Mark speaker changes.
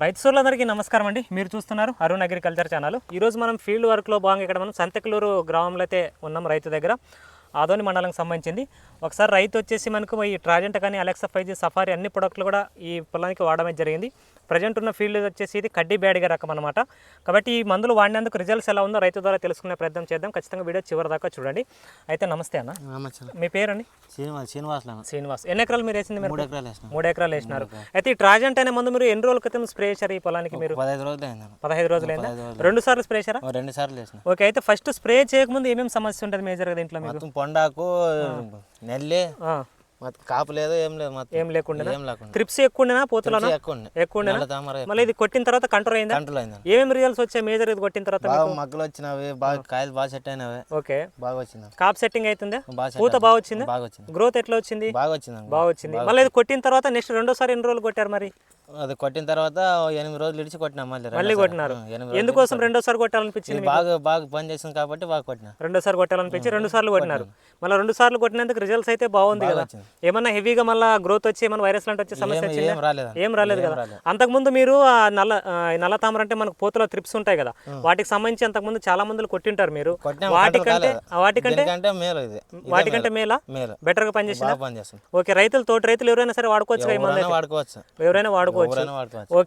Speaker 1: రైతు సోదరులందరికీ నమస్కారం అండి. మీరు చూస్తున్నారు అరుణ్ అగ్రికల్చర్ ఛానల్. ఈరోజు మనం ఫీల్డ్ వర్క్లో భాగంగా ఇక్కడ మనం సంతకలూరు గ్రామంలో అయితే ఉన్నాం. రైతు దగ్గర ఆదోని మండలానికి సంబంధించింది. ఒకసారి రైతు వచ్చేసి మనకు ఈ ట్రాజెంట్ కానీ అలెక్సా 5G సఫారీ అన్ని ప్రొడక్ట్లు కూడా ఈ పొలానికి వాడడం జరిగింది. ప్రజెంట్ ఉన్న ఫీల్డ్ వచ్చేసి ఇది కడ్డీ బ్యాడ్గా రకం అనమాట. కాబట్టి ఈ మందులు వాడినందుకు రిజల్ట్స్ ఎలా ఉందో రైతు ద్వారా తెలుసుకునే ప్రయత్నం చేద్దాం. ఖచ్చితంగా వీడియో చివరి దాకా చూడండి. అయితే నమస్తే అన్న. మీ పేరండి? శ్రీనివాస్. ఎన్ని ఎకరాలు మీరు వేసింది? 3 ఎకరాలు వేసినారు. అయితే ఈ ట్రాజెంట్ అనే మందు మీరు ఎన్ని రోజుల క్రితం స్ప్రే చేశారు ఈ పొలానికి? మీరు 15 రోజులు అయిందా? 2 సార్లు స్ప్రే చేశారా?
Speaker 2: 2 సార్లు వేసిన.
Speaker 1: ఓకే. అయితే ఫస్ట్ స్ప్రే చేయకముందు ఏమేమి సమస్య ఉంటుంది మేజర్గా దీంట్లో? మీకు
Speaker 2: పొండాకు, నెల్లి, కాపు లేదు, ఏం లేదు,
Speaker 1: ఏం లేకుండా ట్రిప్స్ ఎక్కువ పోతున్నా ఎక్కువ. మళ్ళీ ఇది కొట్టిన తర్వాత కంట్రోల్ అయిందా? ఏమేమి రిజల్ట్స్ వచ్చాయి మేజర్ ఇది కొట్టిన తర్వాత?
Speaker 2: మగ్గలు వచ్చినవి, బాగా కాయలు బాగా సెట్ అయినవి.
Speaker 1: ఓకే,
Speaker 2: బాగా వచ్చింది.
Speaker 1: కాప్ సెట్టింగ్ అవుతుందా? పూత బాగా వచ్చింది? గ్రోత్ ఎట్లా వచ్చింది?
Speaker 2: బాగా వచ్చింది.
Speaker 1: బాగా వచ్చింది. మళ్ళీ ఇది కొట్టిన తర్వాత నెక్స్ట్ రెండోసారి ఎన్ని రోజులు కొట్టారు మరి?
Speaker 2: అది కొట్టిన తర్వాత 8 రోజులు ఇడిచి కొట్టినా.
Speaker 1: మళ్ళీ కొట్టినారు. ఎందుకోసం రెండోసారి కొట్టాలనిపించింది?
Speaker 2: బాగా పని చేసింది కాబట్టి బాగా కొట్టినా.
Speaker 1: రెండోసారి కొట్టాలనిపించి 2 సార్లు కొట్టినారు. మళ్ళీ 2 సార్లు కొట్టినందుకు రిజల్ట్స్ అయితే బాగుంది కదా? ఏమన్నా హెవీగా మళ్ళీ గ్రోత్ వచ్చి ఏమన్నా వైరస్ లాంటి వచ్చే సమస్య వచ్చింది? ఏం రాలేదు కదా? అంతకుముందు మీరు నల్ల తామర అంటే మనకు పోతులో ట్రిప్స్ ఉంటాయి కదా, వాటికి సంబంధించి అంతకుముందు చాలా మందులు కొట్టింటారు మీరు. వాటికంటే మేలా బెటర్ గా పనిచేసింది. ఓకే. తోటి రైతులు ఎవరైనా సరే వాడుకోవచ్చు.
Speaker 2: వాడుకోవచ్చు.
Speaker 1: ఎవరైనా వాడుకోవచ్చు. ఓకే.